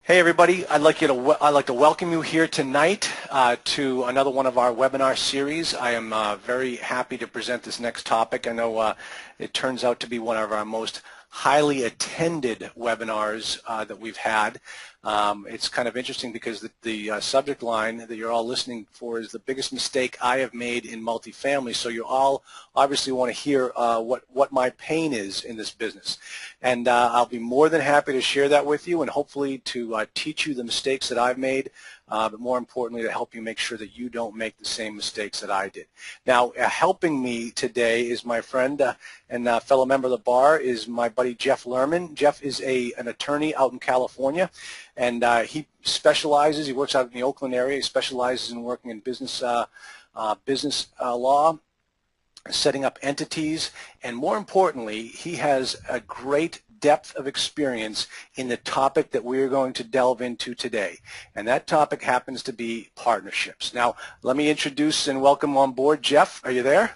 Hey everybody, I'd like to welcome you here tonight to another one of our webinar series. I am very happy to present this next topic. I know it turns out to be one of our most highly attended webinars that we've had. It's kind of interesting because the subject line that you're all listening for is the biggest mistake I have made in multifamily. So you all obviously want to hear what my pain is in this business. And I'll be more than happy to share that with you and hopefully to teach you the mistakes that I've made, but more importantly to help you make sure that you don't make the same mistakes that I did. Now, helping me today is my friend and fellow member of the bar is my buddy Jeff Lerman. Jeff is an attorney out in California, and he works out in the Oakland area. He specializes in working in business law, setting up entities, and more importantly, he has a great depth of experience in the topic that we're going to delve into today, and that topic happens to be partnerships. Now, let me introduce and welcome on board Jeff. Are you there?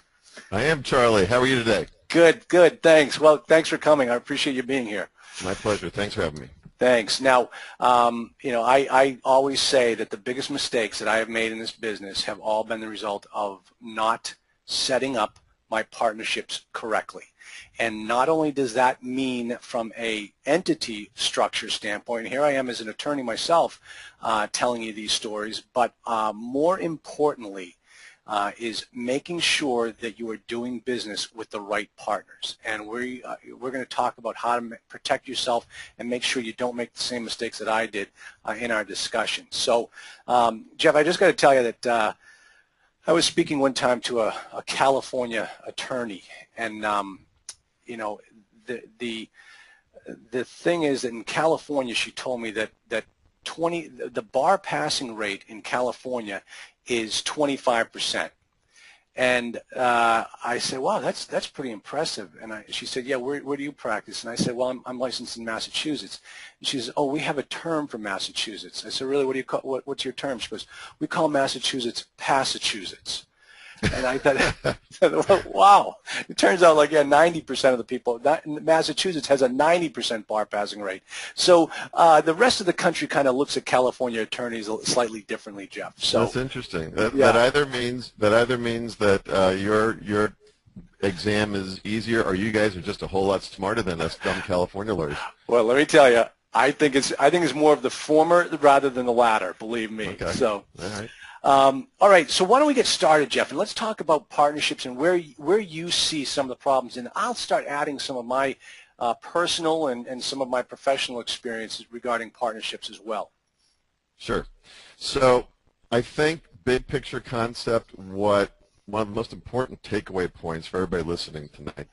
I am, Charlie. How are you today? Good, good. Thanks. Well, thanks for coming. I appreciate you being here. My pleasure. Thanks for having me. Thanks. Now, I always say that the biggest mistakes that I have made in this business have all been the result of not setting up my partnerships correctly. And not only does that mean from a entity structure standpoint, here I am as an attorney myself telling you these stories, but more importantly is making sure that you are doing business with the right partners. And we're going to talk about how to protect yourself and make sure you don't make the same mistakes that I did in our discussion. So, Jeff, I just got to tell you that I was speaking one time to a California attorney, and the thing is that in California, she told me that the bar passing rate in California is 25%. And I said, wow, that's pretty impressive. And she said, yeah, where do you practice? And I said, well, I'm licensed in Massachusetts. And she says, oh, we have a term for Massachusetts. I said, really, what do you call, what's your term? She goes, we call Massachusetts Passachusetts. And I thought, wow. It turns out like, yeah, 90% of the people, Massachusetts has a 90% bar passing rate. So the rest of the country kind of looks at California attorneys slightly differently, Jeff. So that's interesting. That either means that your exam is easier, or you guys are just a whole lot smarter than us dumb California lawyers. Well, let me tell you, I think it's more of the former rather than the latter. Believe me. Okay. So. All right. All right, so why don't we get started, Jeff, and let's talk about partnerships and where you see some of the problems. And I'll start adding some of my personal and some of my professional experiences regarding partnerships as well. Sure. So I think big picture concept, one of the most important takeaway points for everybody listening tonight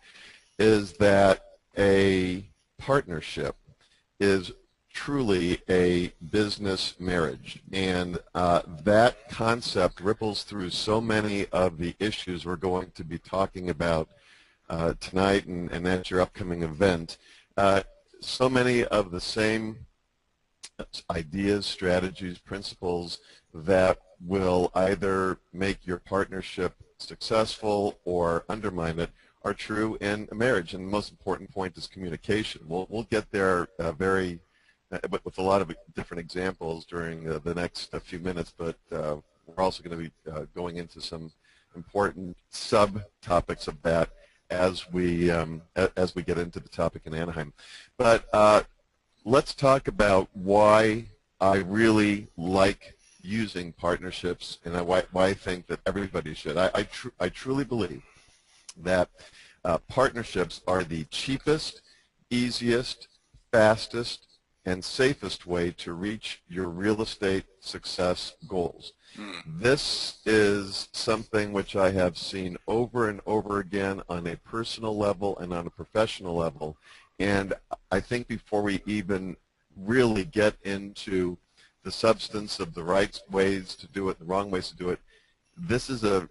is that a partnership is truly a business marriage, and that concept ripples through so many of the issues we're going to be talking about tonight and at your upcoming event. So many of the same ideas, strategies, principles that will either make your partnership successful or undermine it are true in a marriage, and the most important point is communication. We'll get there with a lot of different examples during the next few minutes, but we're also going to be going into some important subtopics of that as we get into the topic in Anaheim. But let's talk about why I really like using partnerships and why I think that everybody should. I truly believe that partnerships are the cheapest, easiest, fastest, and safest way to reach your real estate success goals. This is something which I have seen over and over again on a personal level and on a professional level, and I think before we even really get into the substance of the right ways to do it, the wrong ways to do it, this is an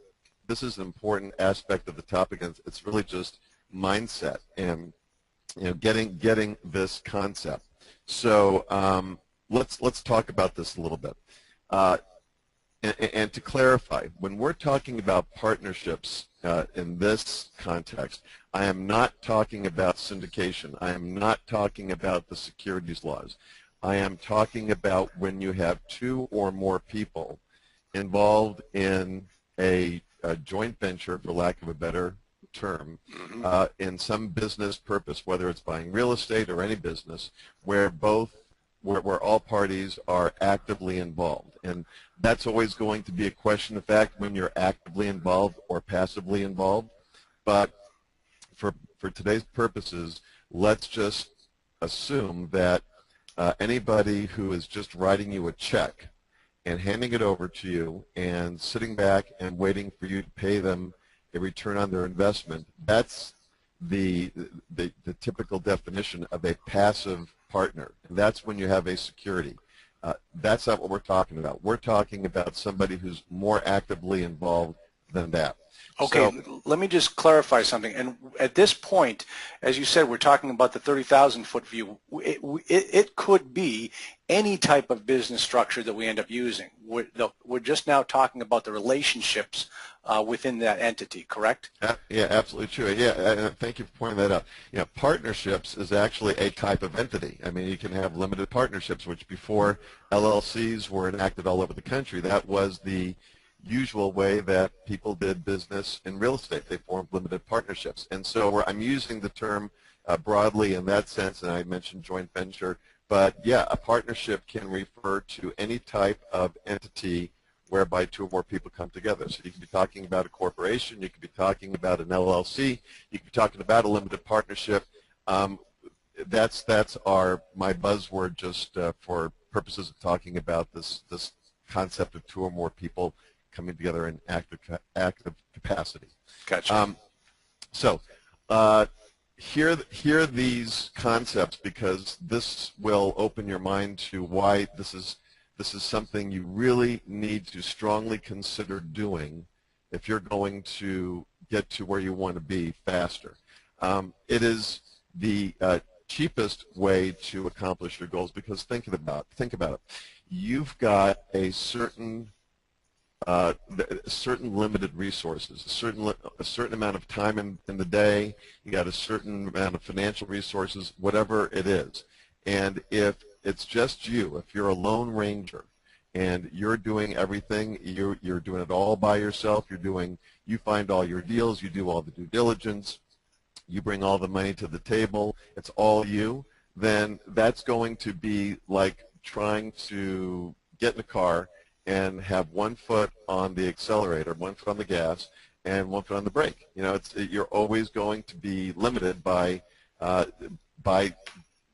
important aspect of the topic, and it's really just mindset and getting this concept. So let's talk about this a little bit. And to clarify, when we're talking about partnerships in this context, I am not talking about syndication. I am not talking about the securities laws. I am talking about when you have two or more people involved in a joint venture, for lack of a better term, in some business purpose, whether it's buying real estate or any business, where all parties are actively involved. And that's always going to be a question of fact when you're actively involved or passively involved. But for today's purposes, let's just assume that anybody who is just writing you a check and handing it over to you and sitting back and waiting for you to pay them a return on their investment, that's the typical definition of a passive partner. And that's when you have a security. That's not what we're talking about. We're talking about somebody who's more actively involved than that. Okay, so, let me just clarify something. And at this point, as you said, we're talking about the 30,000-foot view. It could be any type of business structure that we end up using. We're just now talking about the relationships within that entity, correct? Yeah, absolutely true. Yeah, thank you for pointing that out. You know, partnerships is actually a type of entity. I mean, you can have limited partnerships, which before LLCs were enacted all over the country, that was the usual way that people did business in real estate. They formed limited partnerships. And so I'm using the term broadly in that sense, and I mentioned joint venture. But yeah, a partnership can refer to any type of entity whereby two or more people come together. So you could be talking about a corporation, you could be talking about an LLC, you could be talking about a limited partnership. That's my buzzword just for purposes of talking about this concept of two or more people coming together in active capacity. Gotcha. Hear these concepts, because this will open your mind to why this is something you really need to strongly consider doing if you're going to get to where you want to be faster. It is the cheapest way to accomplish your goals, because think about it. You've got a certain limited resources, a certain amount of time in the day. You got a certain amount of financial resources, whatever it is. And if it's just you, if you're a lone ranger and you're doing everything, you're doing it all by yourself. You find all your deals, you do all the due diligence, you bring all the money to the table. It's all you. Then that's going to be like trying to get in a car and have one foot on the accelerator, one foot on the gas, and one foot on the brake. You know, you're always going to be limited by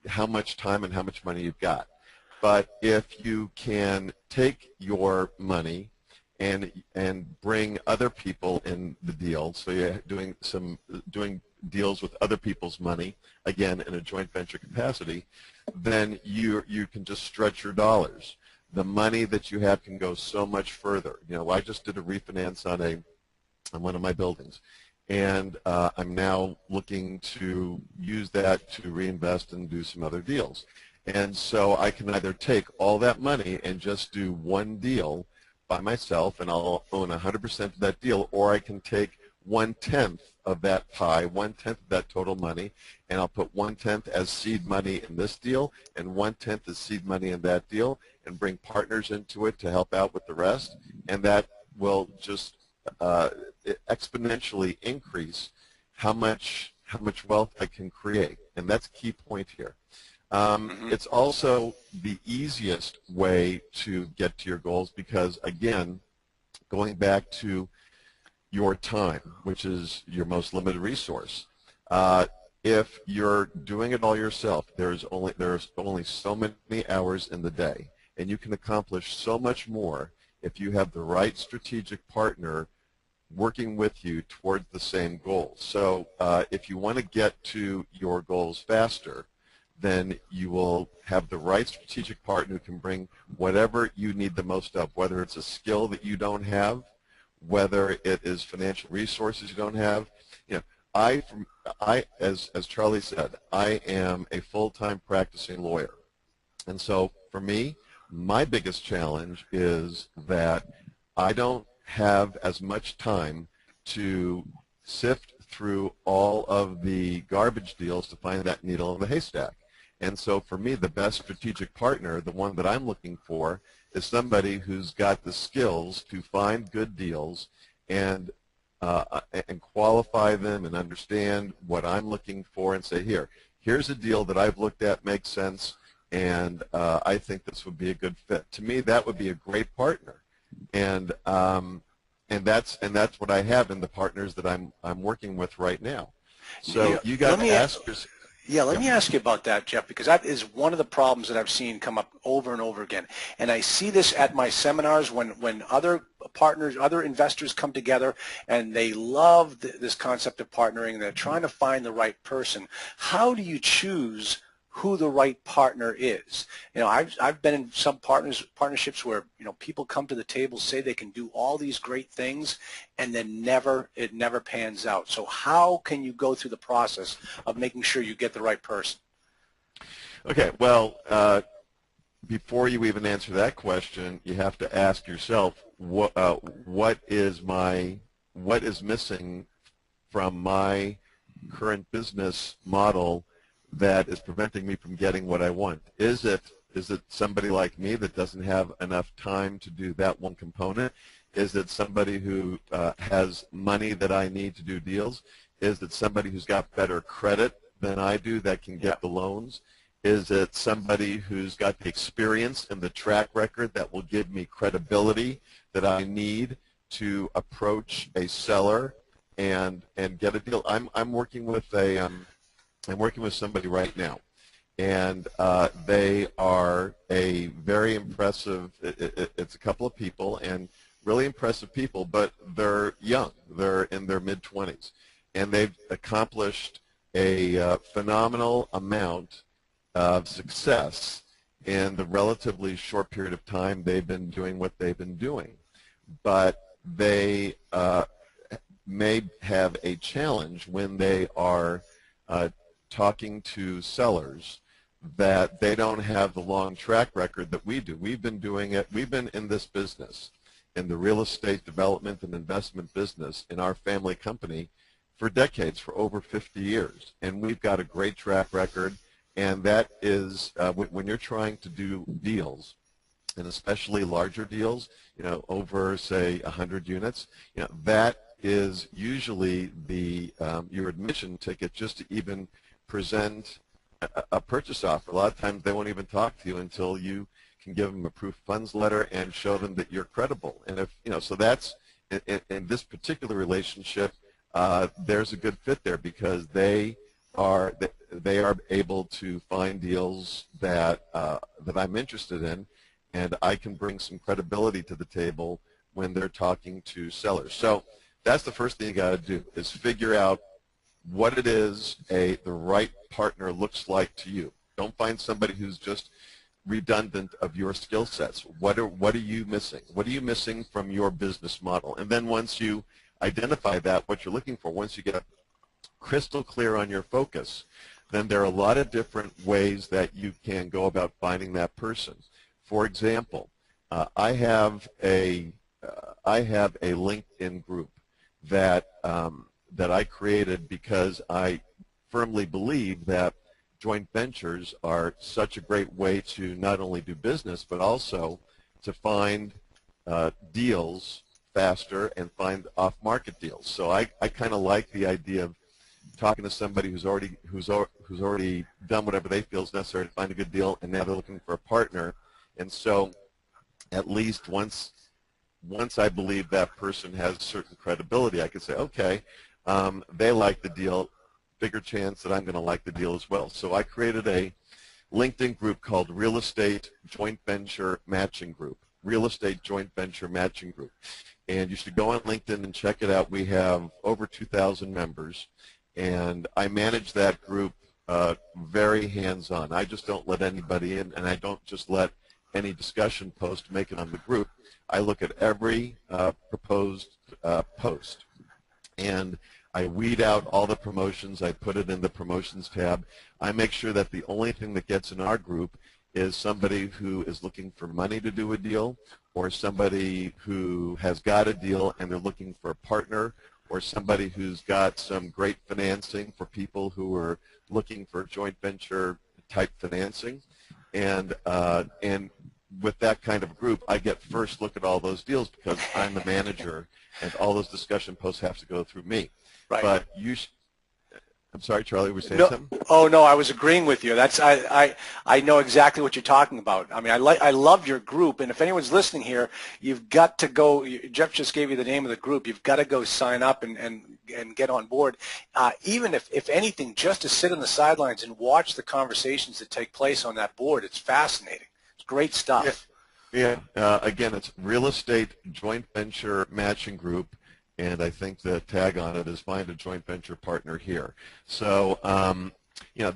how much time and how much money you've got. But if you can take your money and bring other people in the deal, so you're doing deals with other people's money, again in a joint venture capacity, then you can just stretch your dollars. The money that you have can go so much further. You know, I just did a refinance on one of my buildings, and I'm now looking to use that to reinvest and do some other deals. And so I can either take all that money and just do one deal by myself, and I'll own 100% of that deal, or I can take 1/10 of that pie, 1/10 of that total money, and I'll put 1/10 as seed money in this deal and 1/10 as seed money in that deal, and bring partners into it to help out with the rest, and that will just exponentially increase how much wealth I can create. And that's a key point here. It's also the easiest way to get to your goals, because again, going back to your time, which is your most limited resource, if you're doing it all yourself, there's only so many hours in the day, and you can accomplish so much more if you have the right strategic partner working with you towards the same goals. So if you want to get to your goals faster, then you will have the right strategic partner who can bring whatever you need the most of, whether it's a skill that you don't have, whether it is financial resources you don't have. You know, as Charlie said, I am a full-time practicing lawyer. And so for me, my biggest challenge is that I don't have as much time to sift through all of the garbage deals to find that needle in the haystack. And so for me, the best strategic partner, the one that I'm looking for, is somebody who's got the skills to find good deals and qualify them and understand what I'm looking for and say, here's a deal that I've looked at, makes sense, and I think this would be a good fit. To me, that would be a great partner, and that's what I have in the partners that I'm working with right now. So you got to ask yourself. Yeah, let me ask you about that, Jeff, because that is one of the problems that I've seen come up over and over again. And I see this at my seminars when other partners, other investors come together and they love this concept of partnering and they're trying to find the right person. How do you choose who the right partner is? You know, I've been in some partnerships where, you know, people come to the table, say they can do all these great things, and then it never pans out. So how can you go through the process of making sure you get the right person? Okay, well, before you even answer that question, you have to ask yourself, what is missing from my current business model that is preventing me from getting what I want? Is it somebody like me that doesn't have enough time to do that one component? Is it somebody who has money that I need to do deals? Is it somebody who's got better credit than I do that can get the loans? Is it somebody who's got the experience and the track record that will give me credibility that I need to approach a seller and get a deal? I'm working with somebody right now, and they are a very impressive, it's a couple of people, and really impressive people, but they're young. They're in their mid-20s, and they've accomplished a phenomenal amount of success in the relatively short period of time they've been doing what they've been doing. But they may have a challenge when they are talking to sellers that they don't have the long track record that we do. We've been doing it. We've been in this business, in the real estate development and investment business in our family company for decades, for over 50 years. And we've got a great track record. And that is, when you're trying to do deals, and especially larger deals, you know, over, say, 100 units, you know, that is usually your admission ticket just to even present a purchase offer. A lot of times they won't even talk to you until you can give them a proof of funds letter and show them that you're credible. And if, you know, so that's, in this particular relationship, there's a good fit there because they are able to find deals that I'm interested in, and I can bring some credibility to the table when they're talking to sellers. So that's the first thing you got to do, is figure out what it is the right partner looks like to you. Don't find somebody who's just redundant of your skill sets. What are you missing? What are you missing from your business model? And then once you identify that, what you're looking for, once you get crystal clear on your focus, then there are a lot of different ways that you can go about finding that person. For example, I have a LinkedIn group that I created because I firmly believe that joint ventures are such a great way to not only do business but also to find deals faster and find off-market deals. So I kind of like the idea of talking to somebody who's already done whatever they feel is necessary to find a good deal, and now they're looking for a partner. And so at least once I believe that person has certain credibility, I can say, okay, they like the deal, bigger chance that I'm going to like the deal as well. So I created a LinkedIn group called Real Estate Joint Venture Matching Group, Real Estate Joint Venture Matching Group. And you should go on LinkedIn and check it out. We have over 2,000 members, and I manage that group very hands-on. I just don't let anybody in, and I don't just let any discussion post make it on the group. I look at every proposed post, and I weed out all the promotions. I put it in the promotions tab. I make sure that the only thing that gets in our group is somebody who is looking for money to do a deal, or somebody who has got a deal and they're looking for a partner, or somebody who's got some great financing for people who are looking for joint venture type financing, and with that kind of group, I get first look at all those deals because I'm the manager, and all those discussion posts have to go through me. Right. But I'm sorry, Charlie, were you saying something? Oh no, I was agreeing with you. I know exactly what you're talking about. I mean, I love your group, and if anyone's listening here, you've got to go. Jeff just gave you the name of the group. You've got to go sign up and get on board. Even if anything, just to sit on the sidelines and watch the conversations that take place on that board. It's fascinating. It's great stuff. Yeah. Again, it's Real Estate Joint Venture Matching Group. And I think the tag on it is find a joint venture partner here. So,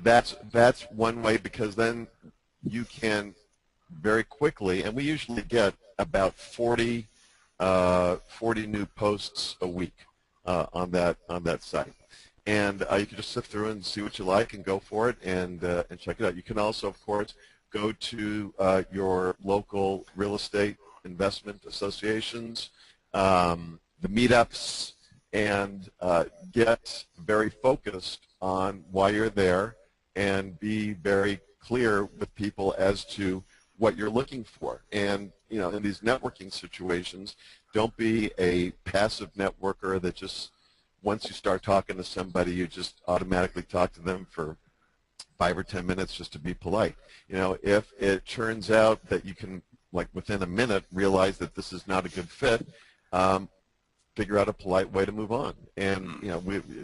that's one way, because then you can very quickly, and we usually get about 40 new posts a week on that site. And you can just sift through and see what you like and go for it and check it out. You can also, of course, go to your local real estate investment associations, the meetups, and get very focused on why you're there and be very clear with people as to what you're looking for. And, in these networking situations, don't be a passive networker that just, once you start talking to somebody, you just automatically talk to them for 5 or 10 minutes just to be polite. If it turns out that you can, like within a minute, realize that this is not a good fit, figure out a polite way to move on. And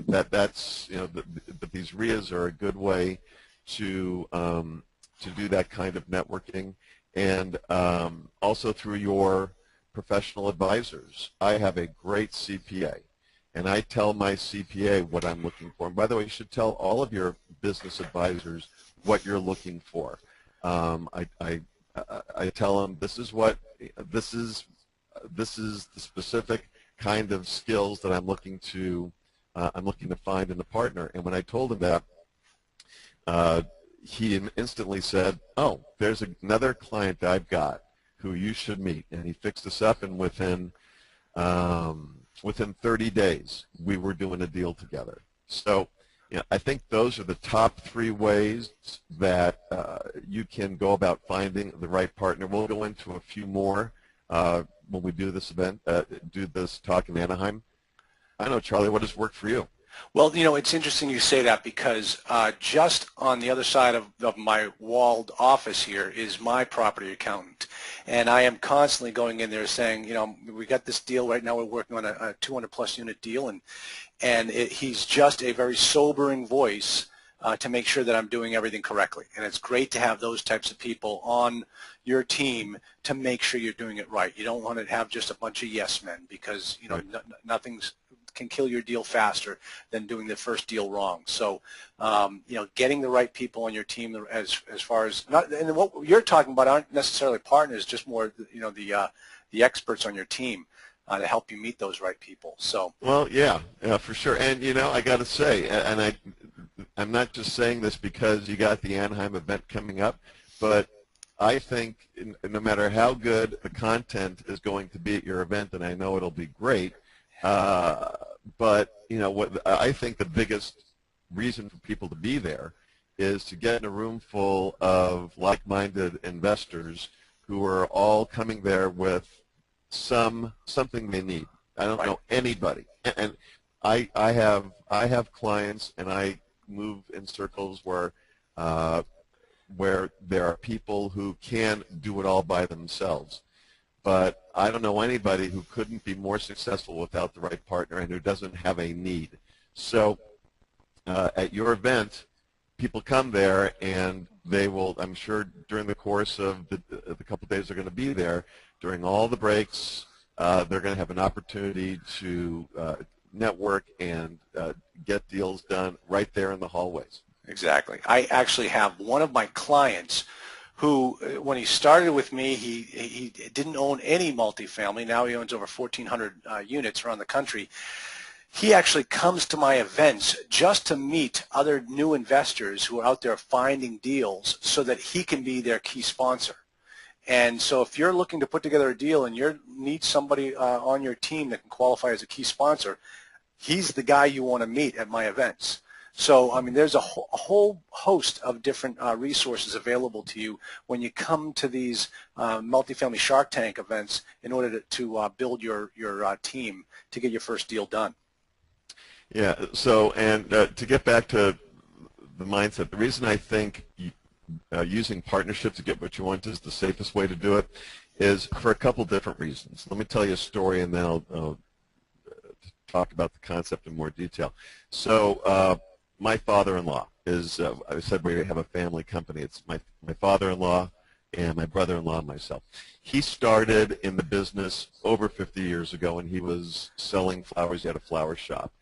that's these REIAs are a good way to do that kind of networking. And also through your professional advisors. I have a great CPA, and I tell my CPA what I'm looking for. And by the way, you should tell all of your business advisors what you're looking for. I tell them this is the specific kind of skills that I'm looking to find in a partner. And when I told him that, he instantly said, "Oh, there's another client I've got who you should meet." And he fixed us up, and within 30 days, we were doing a deal together. So, I think those are the top 3 ways that you can go about finding the right partner. We'll go into a few more when we do this event, do this talk in Anaheim. I don't know, Charlie, what has worked for you? Well, it's interesting you say that, because just on the other side of my walled office here is my property accountant. And I am constantly going in there saying, we got this deal right now, we're working on a 200-plus unit deal, and he's just a very sobering voice to make sure that I'm doing everything correctly. And it's great to have those types of people on your team to make sure you're doing it right. You don't want to have just a bunch of yes men, because Right. nothing can kill your deal faster than doing the first deal wrong. So, getting the right people on your team, as far as and what you're talking about aren't necessarily partners, just more the experts on your team to help you meet those right people. So. Well, yeah, for sure. And I got to say, and I'm not just saying this because you got the Anaheim event coming up, but I think no matter how good the content is going to be at your event, and I know it'll be great, but what I think the biggest reason for people to be there is to get in a room full of like-minded investors who are all coming there with something they need. I don't know anybody, and I have clients, and I move in circles where there are people who can do it all by themselves. But I don't know anybody who couldn't be more successful without the right partner and who doesn't have a need. So at your event, people come there, and they will, I'm sure, during the course of the couple days they're going to be there, during all the breaks, they're going to have an opportunity to network and get deals done right there in the hallways. Exactly. I actually have one of my clients who, when he started with me, he didn't own any multifamily. Now he owns over 1,400 units around the country. He actually comes to my events just to meet other new investors who are out there finding deals so that he can be their key sponsor. And so if you're looking to put together a deal and you need somebody on your team that can qualify as a key sponsor, he's the guy you want to meet at my events. So, I mean, there's a whole host of different resources available to you when you come to these multifamily Shark Tank events in order to build your team to get your first deal done. Yeah, so, and to get back to the mindset, the reason I think using partnerships to get what you want is the safest way to do it is for a couple different reasons. Let me tell you a story, and then I'll talk about the concept in more detail. So my father-in-law is, I said we have a family company. It's my father-in-law and my brother-in-law and myself. He started in the business over 50 years ago, and he was selling flowers. He had a flower shop,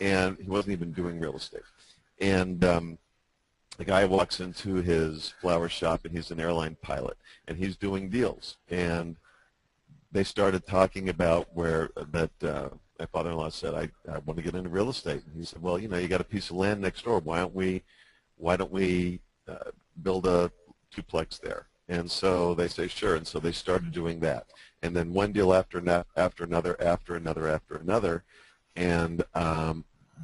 and he wasn't even doing real estate. And the guy walks into his flower shop, and he's an airline pilot, and he's doing deals. And they started talking about my father-in-law said, I want to get into real estate. And he said, well, you know, you got a piece of land next door. Why don't we build a duplex there? And so they say, sure. And so they started doing that. And then one deal after another, and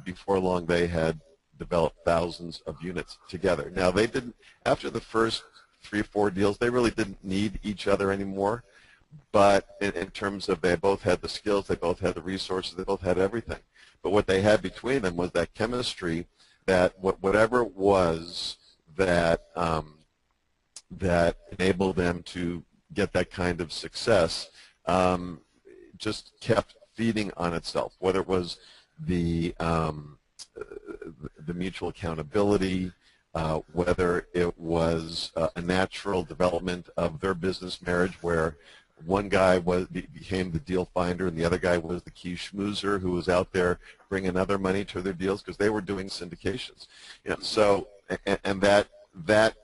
before long they had developed thousands of units together. Now they didn't, after the first 3 or 4 deals, they really didn't need each other anymore. But in terms of they both had the skills, they both had the resources, they both had everything. But what they had between them was that chemistry, that whatever it was that that enabled them to get that kind of success, just kept feeding on itself. Whether it was the mutual accountability, whether it was a natural development of their business marriage where one guy became the deal finder and the other guy was the key schmoozer who was out there bringing other money to their deals because they were doing syndications. You know, so, and that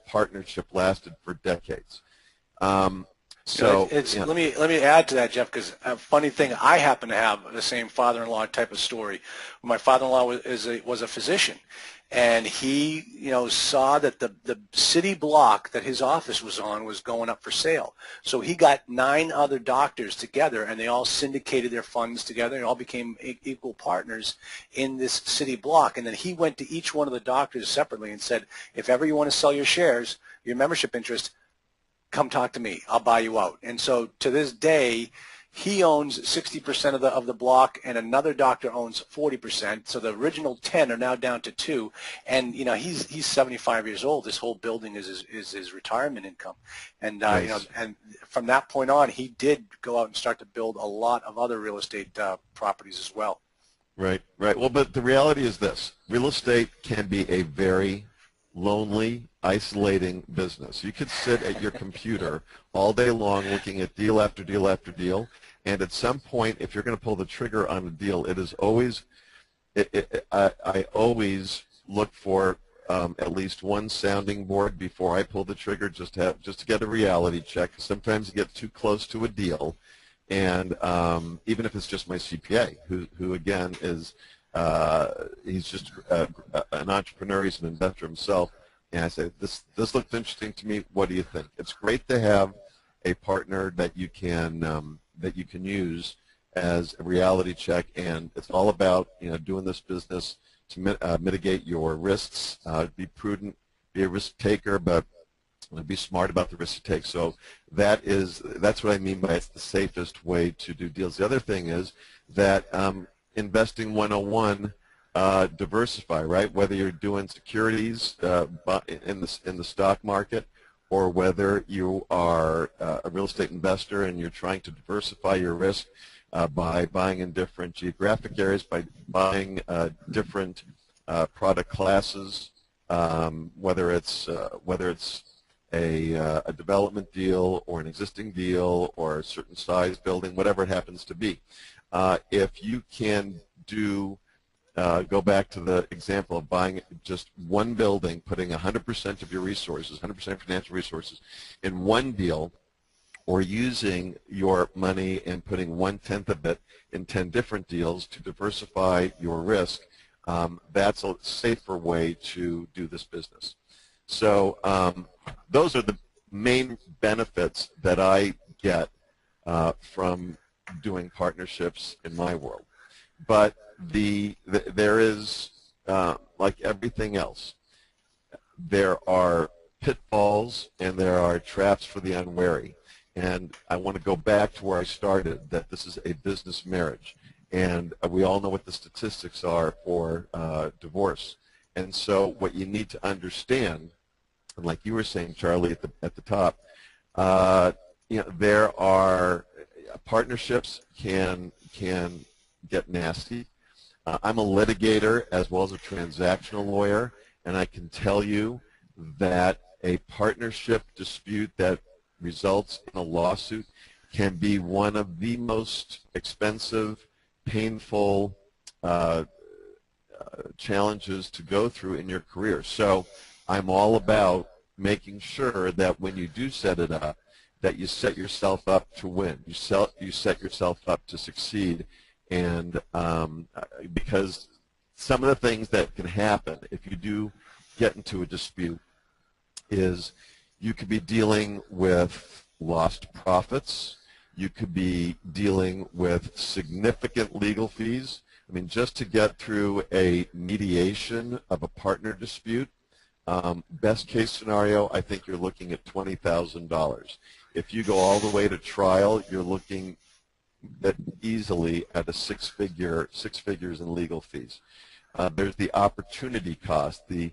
partnership lasted for decades. So let me add to that, Jeff, because a funny thing, I happen to have the same father-in-law type of story. My father-in-law was a physician, and he, you know, saw that the city block that his office was on was going up for sale. So he got 9 other doctors together, and they all syndicated their funds together, and all became equal partners in this city block. And then he went to each one of the doctors separately and said, if ever you want to sell your shares, your membership interest, come talk to me. I'll buy you out. And so to this day, he owns 60% of the block, and another doctor owns 40%. So the original 10 are now down to 2. And you know, he's 75 years old. This whole building is his retirement income. And nice. You know, and from that point on, he did go out and start to build a lot of other real estate properties as well. Right, right. Well, but the reality is this: real estate can be a very lonely, isolating business. You could sit at your computer all day long looking at deal after deal after deal, and at some point, if you're going to pull the trigger on a deal, it is always, I always look for at least one sounding board before I pull the trigger, just to get a reality check. Sometimes you get too close to a deal, and even if it's just my CPA, who again is he's just an entrepreneur, he's an investor himself, and I say, this looks interesting to me, what do you think? It's great to have a partner that you can use as a reality check, and it's all about, you know, doing this business to mitigate your risks, be prudent, be a risk taker, but be smart about the risk you take. So that's what I mean by it's the safest way to do deals. The other thing is that investing 101, diversify, right? Whether you're doing securities in the stock market, or whether you are a real estate investor and you're trying to diversify your risk by buying in different geographic areas, by buying different product classes, whether it's a development deal or an existing deal or a certain size building, whatever it happens to be. If you can go back to the example of buying just one building, putting 100% of your resources, 100% financial resources in one deal, or using your money and putting 1/10 of it in 10 different deals to diversify your risk, that's a safer way to do this business. So those are the main benefits that I get from doing partnerships in my world. But there is like everything else, there are pitfalls and there are traps for the unwary. And I want to go back to where I started, that this is a business marriage. And we all know what the statistics are for divorce. And so what you need to understand, and like you were saying, Charlie, at the top, there are partnerships can get nasty. I'm a litigator as well as a transactional lawyer, and I can tell you that a partnership dispute that results in a lawsuit can be one of the most expensive, painful challenges to go through in your career. So I'm all about making sure that when you do set it up, that you set yourself up to win. You set yourself up to succeed, and because some of the things that can happen if you do get into a dispute is you could be dealing with lost profits. You could be dealing with significant legal fees. I mean, just to get through a mediation of a partner dispute, best case scenario, I think you're looking at $20,000. If you go all the way to trial, you're looking at easily at six figures in legal fees. There's the opportunity cost, the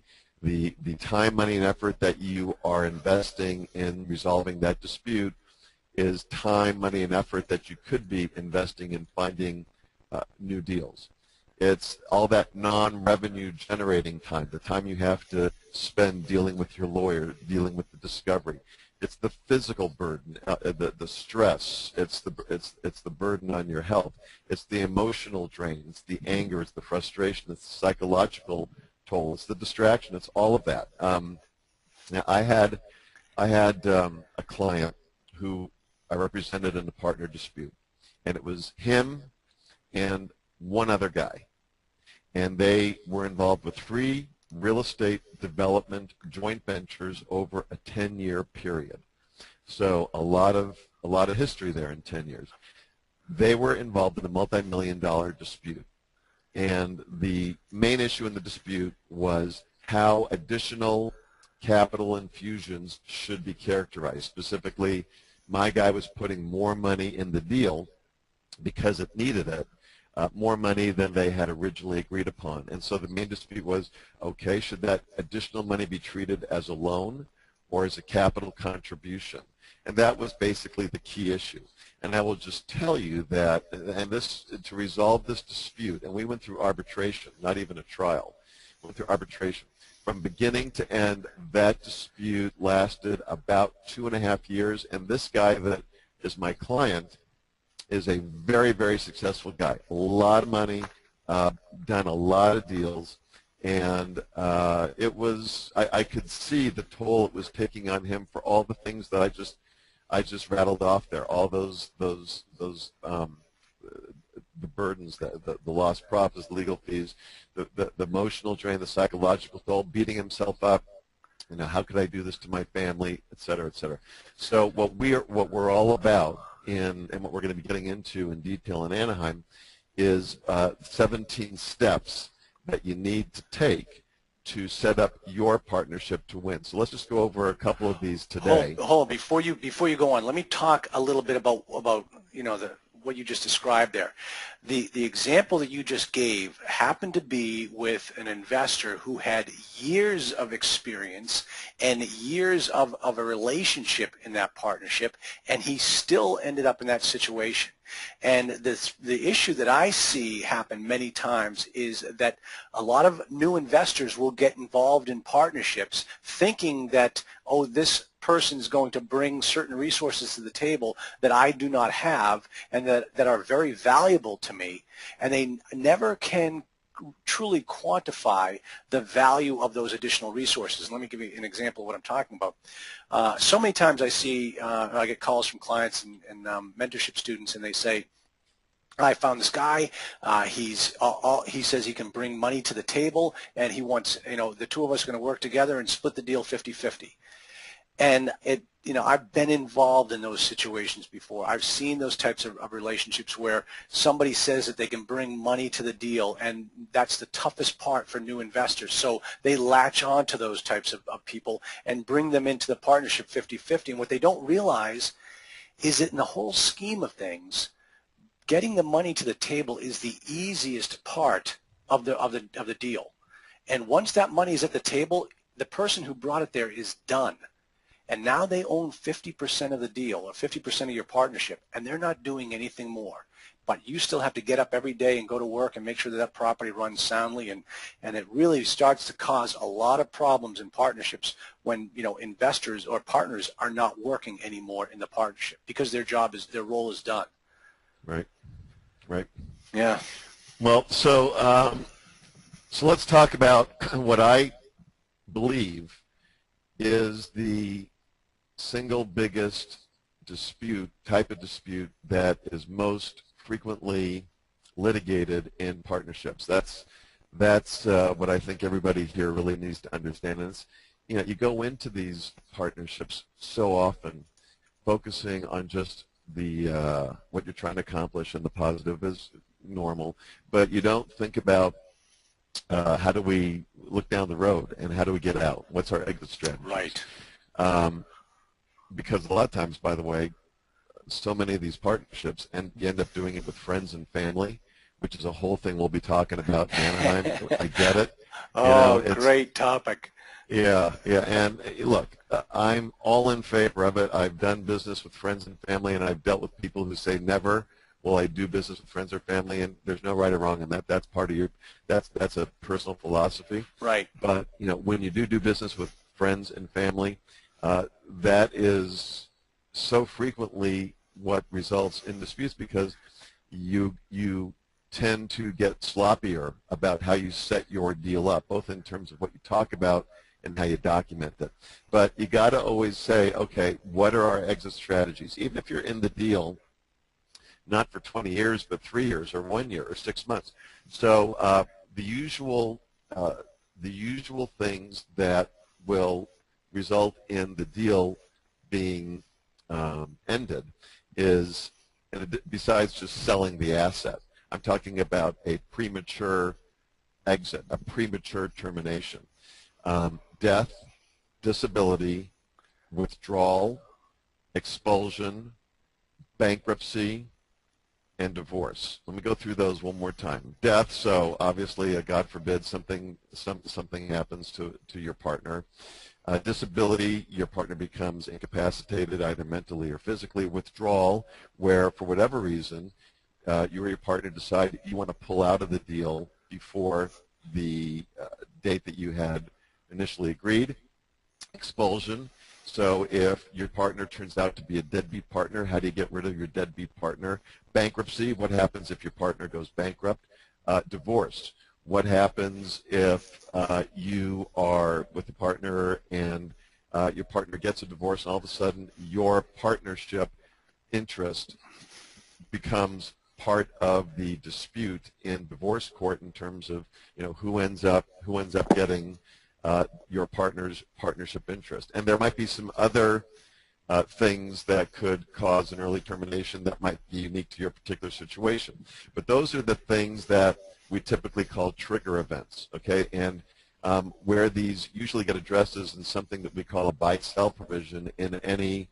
time, money, and effort that you are investing in resolving that dispute is time, money, and effort that you could be investing in finding new deals. It's all that non-revenue generating time, the time you have to spend dealing with your lawyer, dealing with the discovery. It's the physical burden, the stress. It's the burden on your health. It's the emotional drain. It's the anger. It's the frustration. It's the psychological toll. It's the distraction. It's all of that. Now, I had a client who I represented in a partner dispute, and it was him and one other guy, and they were involved with 3 real estate development joint ventures over a 10-year period. So a lot of history there in 10 years. They were involved in a multi-million-dollar dispute, and the main issue in the dispute was how additional capital infusions should be characterized. Specifically, my guy was putting more money in the deal because it needed it, more money than they had originally agreed upon. And so the main dispute was, okay, should that additional money be treated as a loan or as a capital contribution? And that was basically the key issue. And I will just tell you that, and this, to resolve this dispute, and we went through arbitration, not even a trial, we went through arbitration. From beginning to end, that dispute lasted about 2.5 years, and this guy that is my client is a very, very successful guy. A lot of money, done a lot of deals, and it was, I could see the toll it was taking on him for all the things that I just rattled off there, all those the burdens, the lost profits, legal fees, the emotional drain, the psychological toll, beating himself up. You know, how could I do this to my family, et cetera, et cetera. So what we're all about and what we're going to be getting into in detail in Anaheim is 17 steps that you need to take to set up your partnership to win. So let's just go over a couple of these today. Hold on. Before you go on, let me talk a little bit about what you just described there. The example that you just gave happened to be with an investor who had years of experience and years of a relationship in that partnership, and he still ended up in that situation. And the issue that I see happen many times is that a lot of new investors will get involved in partnerships thinking that, oh, this person is going to bring certain resources to the table that I do not have and that are very valuable to me, and they never can truly quantify the value of those additional resources. Let me give you an example of what I'm talking about. So many times I get calls from clients and mentorship students, and they say, I found this guy, he says he can bring money to the table, and he wants, the two of us are going to work together and split the deal 50-50. And I've been involved in those situations before. I've seen those types of relationships where somebody says that they can bring money to the deal, and that's the toughest part for new investors. So they latch on to those types of people and bring them into the partnership 50-50. And what they don't realize is that in the whole scheme of things, getting the money to the table is the easiest part of the deal. And once that money is at the table, the person who brought it there is done. And now they own 50% of the deal or 50% of your partnership, and they're not doing anything more. But you still have to get up every day and go to work and make sure that that property runs soundly, and it really starts to cause a lot of problems in partnerships when investors or partners are not working anymore in the partnership because their role is done. Right. Right. Yeah. Well, so let's talk about what I believe is the single biggest type of dispute that is most frequently litigated in partnerships. That's what I think everybody here really needs to understand. And it's, you go into these partnerships so often focusing on just the what you're trying to accomplish, and the positive is normal, but you don't think about how do we look down the road and how do we get out? What's our exit strategy? Right. Because a lot of times, by the way, so many of these partnerships, and you end up doing it with friends and family, which is a whole thing we'll be talking about in Anaheim. I get it. Oh, great topic. Yeah, yeah, and look, I'm all in favor of it. I've done business with friends and family, and I've dealt with people who say never will I do business with friends or family, and there's no right or wrong in that. That's part of that's a personal philosophy. Right. But when you do business with friends and family, that is so frequently what results in disputes, because you tend to get sloppier about how you set your deal up, both in terms of what you talk about and how you document it. But you got to always say, okay, what are our exit strategies? Even if you're in the deal, not for 20 years, but 3 years or 1 year or 6 months. So the usual things that will result in the deal being ended is, besides just selling the asset, I'm talking about a premature exit, a premature termination. Death, disability, withdrawal, expulsion, bankruptcy, and divorce. Let me go through those one more time. Death, so obviously, God forbid, something happens to your partner. Disability, your partner becomes incapacitated either mentally or physically. Withdrawal, where for whatever reason you or your partner decide you want to pull out of the deal before the date that you had initially agreed. Expulsion, so if your partner turns out to be a deadbeat partner, how do you get rid of your deadbeat partner? Bankruptcy, what happens if your partner goes bankrupt? Divorce, what happens if you are with a partner and your partner gets a divorce, and all of a sudden your partnership interest becomes part of the dispute in divorce court in terms of who ends up getting your partner's partnership interest. And there might be some other things that could cause an early termination that might be unique to your particular situation. But those are the things that we typically call trigger events, okay? And where these usually get addressed is in something that we call a buy-sell provision in any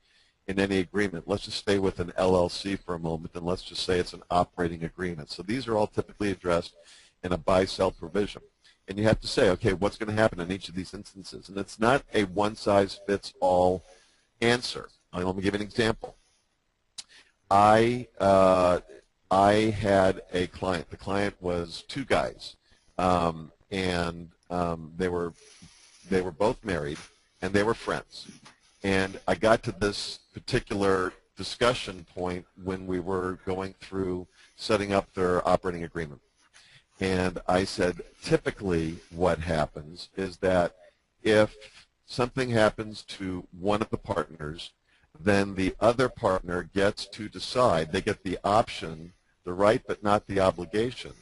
agreement. Let's just stay with an LLC for a moment, and let's just say it's an operating agreement. So these are all typically addressed in a buy-sell provision. And you have to say, okay, what's going to happen in each of these instances? And it's not a one-size-fits-all answer. Let me give you an example. I had a client. The client was two guys, and they were both married, and they were friends. And I got to this particular discussion point when we were going through setting up their operating agreement. And I said, typically what happens is that if something happens to one of the partners, then the other partner gets to decide. They get the option, the right but not the obligation,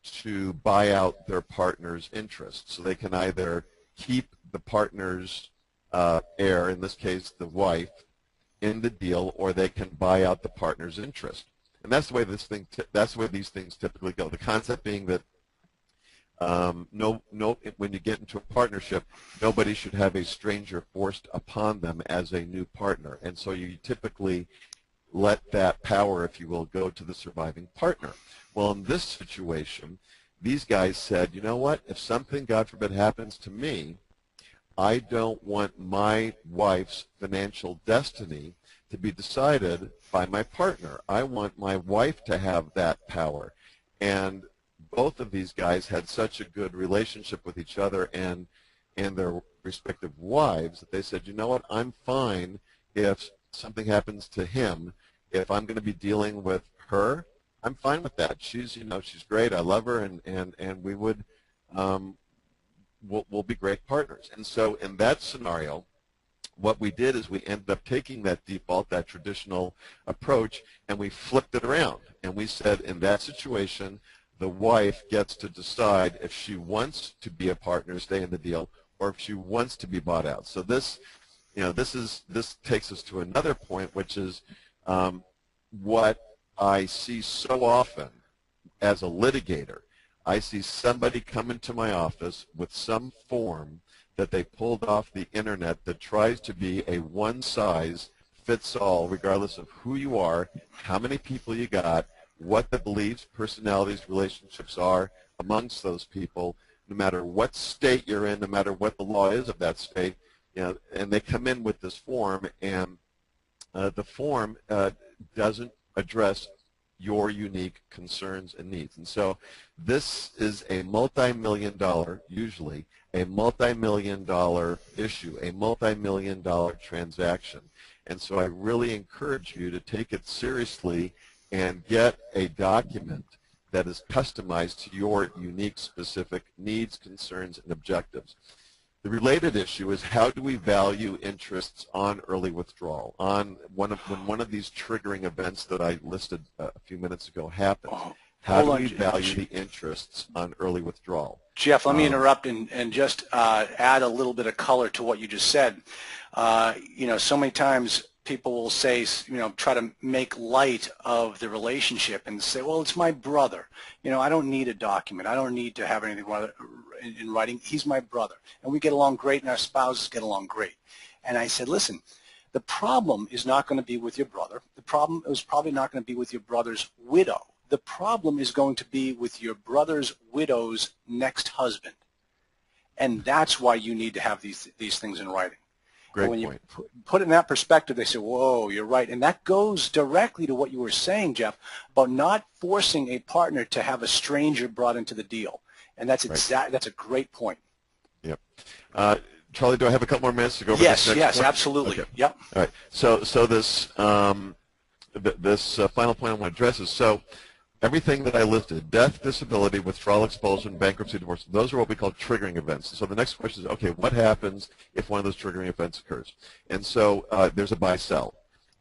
to buy out their partner's interest. So they can either keep the partner's heir, in this case the wife, in the deal, or they can buy out the partner's interest. And that's the way that's the way these things typically go. The concept being that when you get into a partnership, nobody should have a stranger forced upon them as a new partner. And so you typically let that power, if you will, go to the surviving partner. Well, in this situation, these guys said, you know what, if something, God forbid, happens to me, I don't want my wife's financial destiny to be decided by my partner. I want my wife to have that power. And both of these guys had such a good relationship with each other and their respective wives that they said, you know what, I'm fine if something happens to him. If I'm going to be dealing with her, I'm fine with that. She's great. I love her, and we would we'll be great partners. And so in that scenario, what we did is we ended up taking that default, that traditional approach, and we flipped it around. And we said, in that situation, the wife gets to decide if she wants to be a partner, stay in the deal, or if she wants to be bought out. So this takes us to another point, which is what I see so often as a litigator. I see somebody come into my office with some form that they pulled off the internet that tries to be a one-size-fits-all, regardless of who you are, how many people you got, what the beliefs, personalities, relationships are amongst those people, no matter what state you're in, no matter what the law is of that state, and they come in with this form, and the form doesn't address your unique concerns and needs. And so this is a multi-million-dollar, usually, a multi-million-dollar issue, a multi-million-dollar transaction. And so I really encourage you to take it seriously and get a document that is customized to your unique specific needs, concerns, and objectives. The related issue is, how do we value interests on early withdrawal? When one of these triggering events that I listed a few minutes ago happens, how do we value the interests on early withdrawal? Jeff, let me interrupt and just add a little bit of color to what you just said. So many times people will say, try to make light of the relationship and say, well, it's my brother. I don't need a document. I don't need to have anything in writing. He's my brother. And we get along great, and our spouses get along great. And I said, listen, the problem is not going to be with your brother. The problem is probably not going to be with your brother's widow. The problem is going to be with your brother's widow's next husband. And that's why you need to have these things in writing. Great when point. You put it in that perspective, they say, whoa, you're right. And that goes directly to what you were saying, Jeff, about not forcing a partner to have a stranger brought into the deal. And that's that's a great point. Yep. Charlie, do I have a couple more minutes to go over this next Yes, point? absolutely. Okay. Yep. All right. So this this final point I want to address is, so everything that I listed, death, disability, withdrawal, expulsion, bankruptcy, divorce, those are what we call triggering events. So the next question is, okay, what happens if one of those triggering events occurs? And so there's a buy-sell.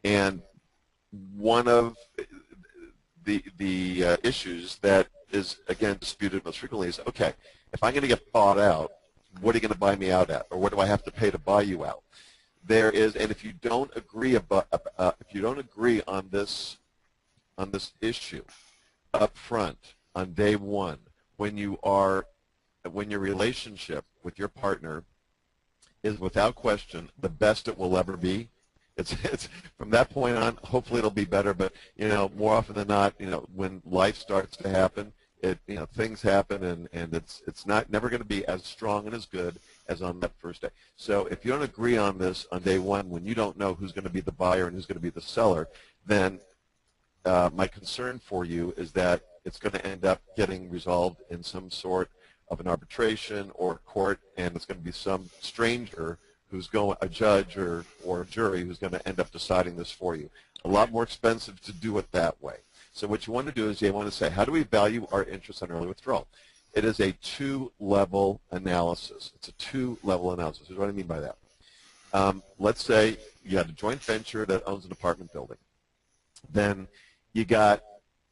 And one of the issues that is, again, disputed most frequently is, okay, if I'm going to get bought out, what are you going to buy me out at? Or what do I have to pay to buy you out? There is, and if you don't agree on this issue up front on day one, when your relationship with your partner is without question the best it will ever be, it's from that point on, hopefully it'll be better, but more often than not, when life starts to happen, things happen, and it's never going to be as strong and as good as on that first day. So if you don't agree on this on day one, when you don't know who's going to be the buyer and who's going to be the seller, then my concern for you is that it's going to end up getting resolved in some sort of an arbitration or court, and it's going to be some stranger a judge or a jury who's going to end up deciding this for you. A lot more expensive to do it that way. So what you want to do is you want to say, how do we value our interest on early withdrawal? It is a two-level analysis. It's a two-level analysis. Here's what I mean by that. Let's say you had a joint venture that owns an apartment building. Then you got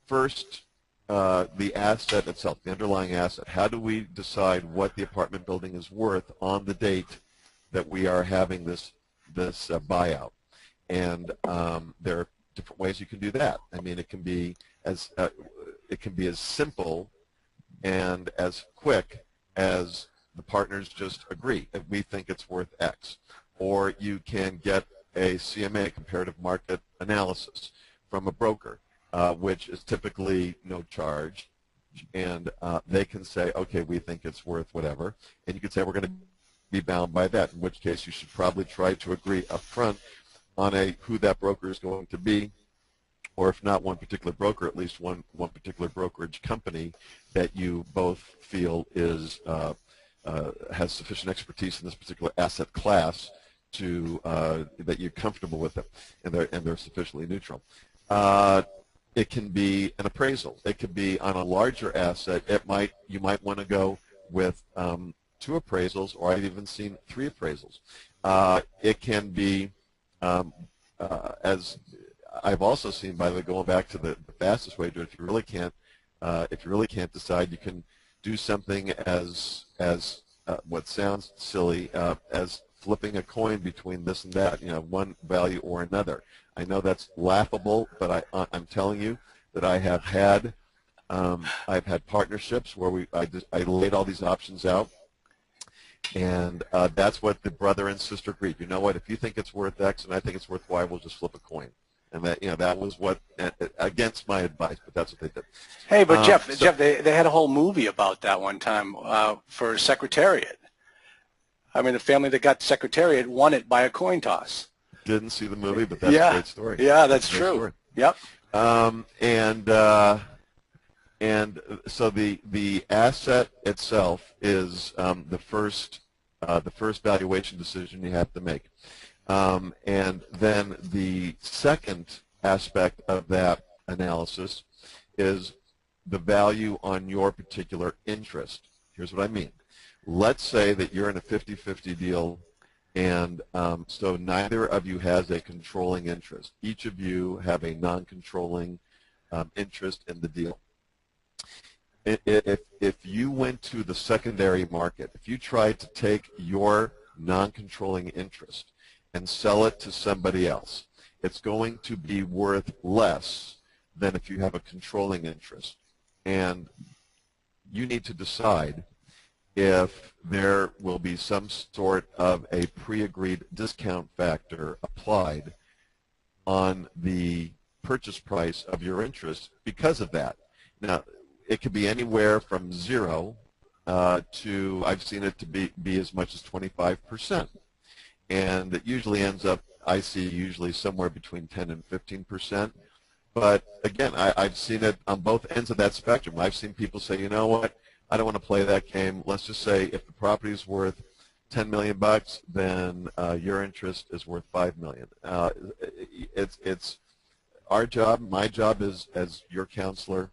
first the asset itself, the underlying asset. How do we decide what the apartment building is worth on the date that we are having this buyout. And there are different ways you can do that. I mean, it can be as simple and as quick as the partners just agree that we think it's worth X. Or you can get a CMA, comparative market analysis, from a broker, which is typically no charge, and they can say, okay, we think it's worth whatever, and you can say we're going to be bound by that, in which case you should probably try to agree up front on who that broker is going to be, or if not one particular broker, at least one particular brokerage company that you both feel is has sufficient expertise in this particular asset class to that you're comfortable with them, and they're sufficiently neutral. It can be an appraisal. It could be on a larger asset. You might want to go with 2 appraisals, or I've even seen 3 appraisals. It can be, as I've also seen, by the way, going back to the fastest way to do it, if you really can't decide, you can do something as what sounds silly as flipping a coin between this and that, one value or another. I know that's laughable, but I'm telling you that I have had I've had partnerships where I laid all these options out, and that's what the brother and sister agreed. You know what? If you think it's worth X and I think it's worth Y, we'll just flip a coin. And that was what, against my advice, but that's what they did. Hey, but Jeff, they had a whole movie about that one time for Secretariat. I mean, the family that got Secretariat won it by a coin toss. Didn't see the movie, but that's a great story. Yeah, that's true. Story. Yep. And so the asset itself is the first valuation decision you have to make. And then the second aspect of that analysis is the value on your particular interest. Here's what I mean. Let's say that you're in a 50-50 deal, and so neither of you has a controlling interest. Each of you have a non-controlling interest in the deal. If you went to the secondary market, if you tried to take your non-controlling interest and sell it to somebody else, it's going to be worth less than if you have a controlling interest. And you need to decide if there will be some sort of a pre-agreed discount factor applied on the purchase price of your interest because of that. Now, it could be anywhere from 0 to, I've seen it to be as much as 25%. And it usually ends up, I see usually somewhere between 10 and 15%. But again, I've seen it on both ends of that spectrum. I've seen people say, you know what, I don't want to play that game. Let's just say if the property is worth $10 million, then your interest is worth $5 million. It's our job, my job as your counselor,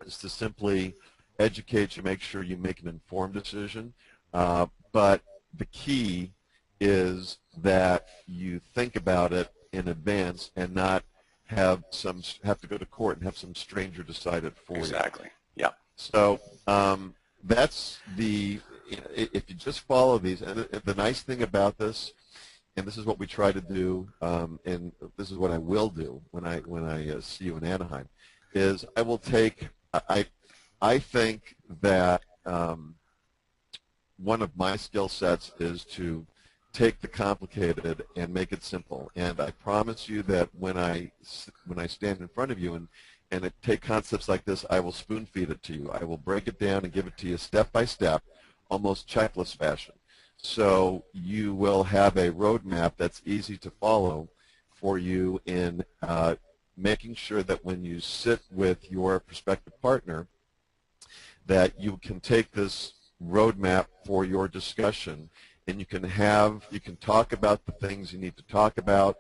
is to simply educate you, make sure you make an informed decision. But the key is that you think about it in advance and not have to go to court and have some stranger decide it for you. Exactly. Yeah. So that's if you just follow these, and the nice thing about this, and this is what we try to do, and this is what I will do when I see you in Anaheim, is I will take. I think that one of my skill sets is to take the complicated and make it simple. And I promise you that when I stand in front of you and take concepts like this, I will spoon feed it to you. I will break it down and give it to you step by step, almost checklist fashion. So you will have a roadmap that's easy to follow for you in making sure that when you sit with your prospective partner, that you can take this roadmap for your discussion, and you can talk about the things you need to talk about,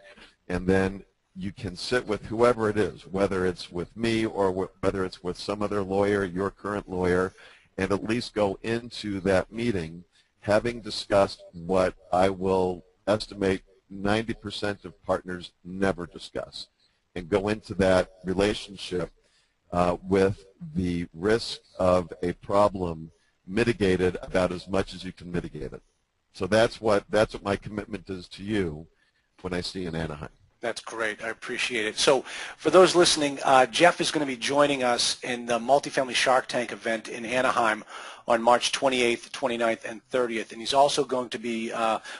and then you can sit with whoever it is, whether it's with me or whether it's with some other lawyer, your current lawyer, and at least go into that meeting having discussed what I will estimate 90% of partners never discuss, and go into that relationship with the risk of a problem mitigated about as much as you can mitigate it. So that's what my commitment is to you when I see you in Anaheim. That's great. I appreciate it. So for those listening, Jeff is going to be joining us in the Multifamily Shark Tank event in Anaheim on March 28th, 29th, and 30th. And he's also going to be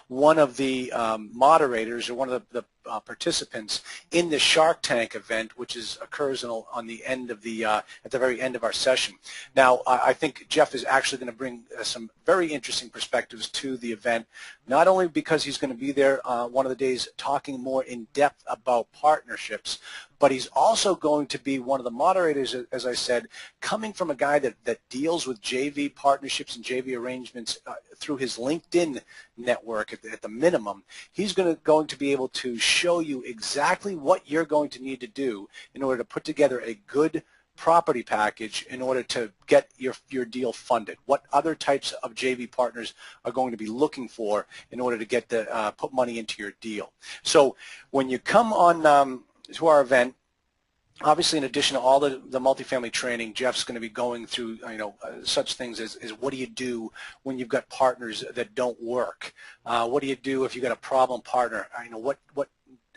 one of the moderators or one of the participants in the Shark Tank event, which occurs on the end of the at the very end of our session. Now, I think Jeff is actually going to bring some very interesting perspectives to the event, not only because he's going to be there one of the days talking more in depth about partnerships, but he's also going to be one of the moderators, as I said, coming from a guy that deals with JV partnerships and JV arrangements through his LinkedIn network at the minimum. He's going to be able to show you exactly what you're going to need to do in order to put together a good property package in order to get your deal funded. What other types of JV partners are going to be looking for in order to get put money into your deal. So when you come on to our event, obviously, in addition to all the multifamily training, Jeff's going to be going through, such things as what do you do when you've got partners that don't work? What do you do if you've got a problem partner? What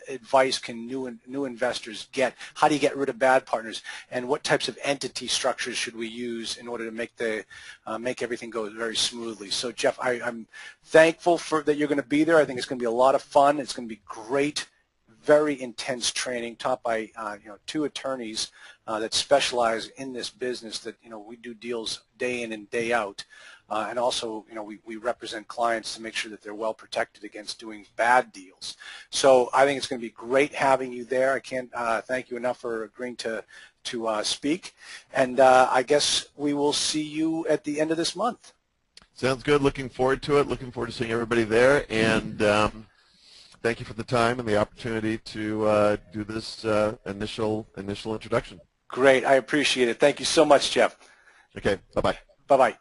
advice can new investors get? How do you get rid of bad partners? And what types of entity structures should we use in order to make everything go very smoothly? So, Jeff, I'm thankful that you're going to be there. I think it's going to be a lot of fun. It's going to be great. Very intense training taught by two attorneys that specialize in this business. That we do deals day in and day out, and also we represent clients to make sure that they're well protected against doing bad deals. So I think it's going to be great having you there. I can't thank you enough for agreeing to speak, and I guess we will see you at the end of this month. Sounds good. Looking forward to it. Looking forward to seeing everybody there, and. Thank you for the time and the opportunity to do this initial introduction. Great. I appreciate it. Thank you so much, Jeff. Okay. Bye-bye. Bye-bye.